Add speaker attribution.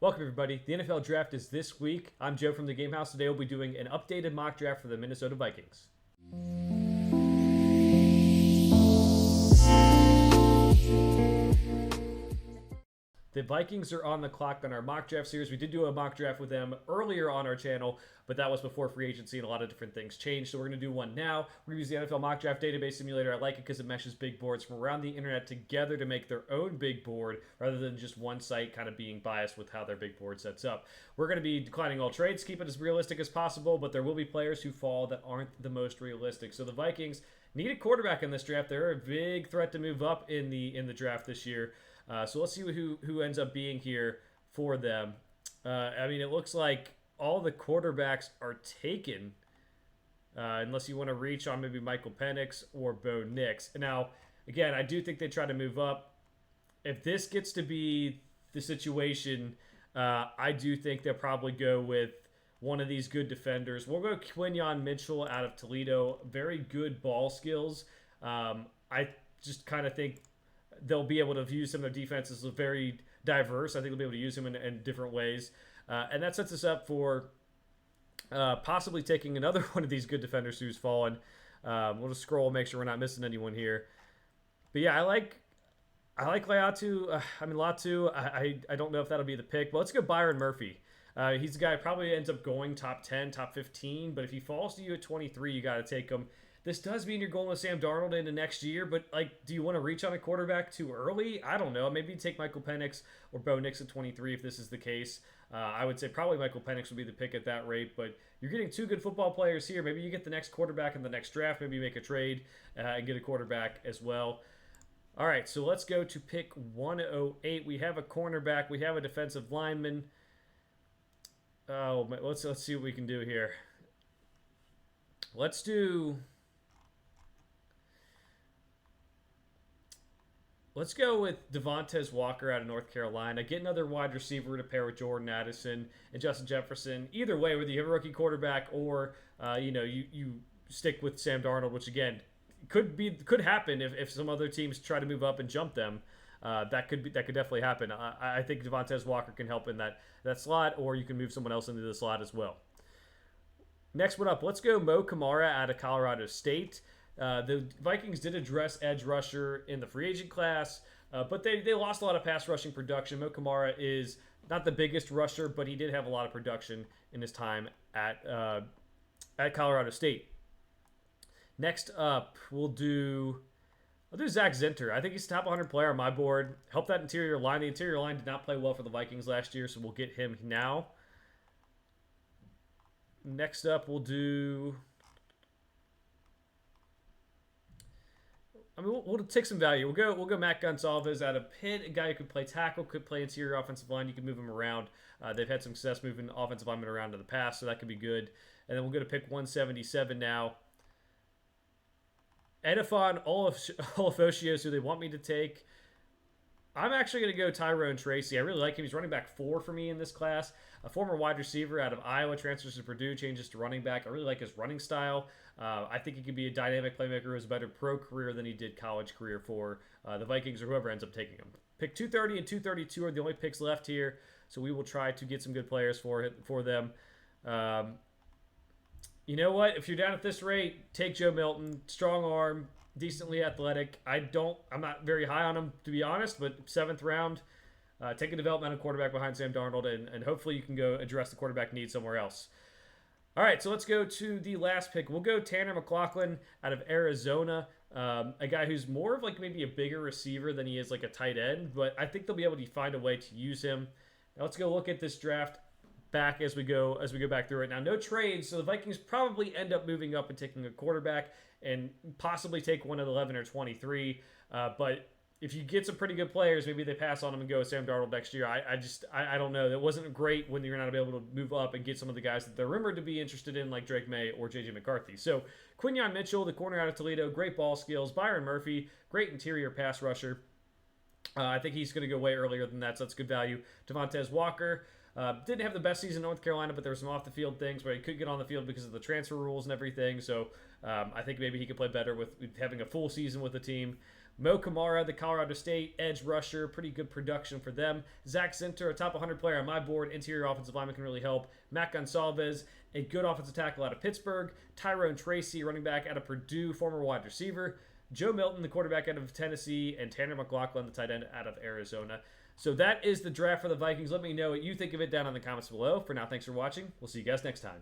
Speaker 1: Welcome, everybody. The NFL Draft is this week. I'm Joe from the Game House. Today we'll be doing an updated mock draft for the Minnesota Vikings. The Vikings are on the clock on our mock draft series. We did do a mock draft with them earlier on our channel, but that was before free agency and a lot of different things changed. So we're going to do one now. We're going to use the NFL Mock Draft Database Simulator. I like it because it meshes big boards from around the internet together to make their own big board rather than just one site kind of being biased with how their big board sets up. We're going to be declining all trades, keep it as realistic as possible, but there will be players who fall that aren't the most realistic. So the Vikings need a quarterback in this draft. They're a big threat to move up in the draft this year. So let's see who ends up being here for them. I mean, it looks like all the quarterbacks are taken, unless you want to reach on maybe Michael Penix or Bo Nix. Now, again, I do think they try to move up. If this gets to be the situation, I do think they'll probably go with one of these good defenders. We'll go Quinyon Mitchell out of Toledo. Very good ball skills. I just kind of think they'll be able to view some of their defenses as very diverse. I think they'll be able to use him in different ways. And that sets us up for possibly taking another one of these good defenders who's fallen. We'll just scroll and make sure we're not missing anyone here. But yeah, I like Latu. Latu. I don't know if that'll be the pick. But let's go Byron Murphy. He's the guy who probably ends up going top 10, top 15. But if he falls to you at 23, you got to take him. This does mean you're going with Sam Darnold into next year, but do you want to reach on a quarterback too early? I don't know. Maybe take Michael Penix or Bo Nix at 23 if this is the case. I would say probably Michael Penix would be the pick at that rate, but you're getting two good football players here. Maybe you get the next quarterback in the next draft. Maybe you make a trade and get a quarterback as well. All right, so let's go to pick 108. We have a cornerback. We have a defensive lineman. Oh, let's see what we can do here. Let's go with Devontae Walker out of North Carolina. Get another wide receiver to pair with Jordan Addison and Justin Jefferson. Either way, whether you have a rookie quarterback or you stick with Sam Darnold, which again could happen if some other teams try to move up and jump them. That could definitely happen. I think Devontae Walker can help in that slot, or you can move someone else into the slot as well. Next one up, let's go Mo Kamara out of Colorado State. The Vikings did address edge rusher in the free agent class, but they lost a lot of pass rushing production. Mo Kamara is not the biggest rusher, but he did have a lot of production in his time at Colorado State. Next up, I'll do Zach Zinter. I think he's a top 100 player on my board. Help that interior line. The interior line did not play well for the Vikings last year, so we'll get him now. Next up, we'll take some value. We'll go Matt Gonsalves out of Pitt, a guy who could play tackle, could play interior offensive line. You can move him around. They've had some success moving offensive linemen around in the past, so that could be good. And then we'll go to pick 177 now. Edifon Olafocios, who they want me to take. I'm actually going to go Tyrone Tracy. I really like him. He's running back 4 for me in this class. A former wide receiver out of Iowa, transfers to Purdue, changes to running back. I really like his running style. I think he could be a dynamic playmaker who has a better pro career than he did college career for the Vikings or whoever ends up taking him. Pick 230 and 232 are the only picks left here, so we will try to get some good players for them. You know what? If you're down at this rate, take Joe Milton. Strong arm, decently athletic. I'm not very high on him, to be honest, but 7th round. Take a developmental quarterback behind Sam Darnold, and hopefully you can go address the quarterback need somewhere else. All right, so let's go to the last pick. We'll go Tanner McLaughlin out of Arizona, a guy who's more of maybe a bigger receiver than he is like a tight end, but I think they'll be able to find a way to use him. Now let's go look at this draft back as we go back through it. Now, no trades, so the Vikings probably end up moving up and taking a quarterback and possibly take one at 11 or 23. But if you get some pretty good players, maybe they pass on them and go with Sam Darnold next year. I don't know. That wasn't great when you're not able to move up and get some of the guys that they're rumored to be interested in, like Drake May or J.J. McCarthy. So Quinyon Mitchell, the corner out of Toledo, great ball skills. Byron Murphy, great interior pass rusher. I think he's going to go way earlier than that, so that's good value. Devontae Walker. Didn't have the best season in North Carolina, but there were some off-the-field things where he could get on the field because of the transfer rules and everything. So I think maybe he could play better with having a full season with the team. Mo Kamara, the Colorado State edge rusher, pretty good production for them. Zach Zinter, a top 100 player on my board, interior offensive lineman, can really help. Matt Gonsalves, a good offensive tackle out of Pittsburgh. Tyrone Tracy, running back out of Purdue, former wide receiver. Joe Milton, the quarterback out of Tennessee, and Tanner McLaughlin, the tight end out of Arizona. So that is the draft for the Vikings. Let me know what you think of it down in the comments below. For now, thanks for watching. We'll see you guys next time.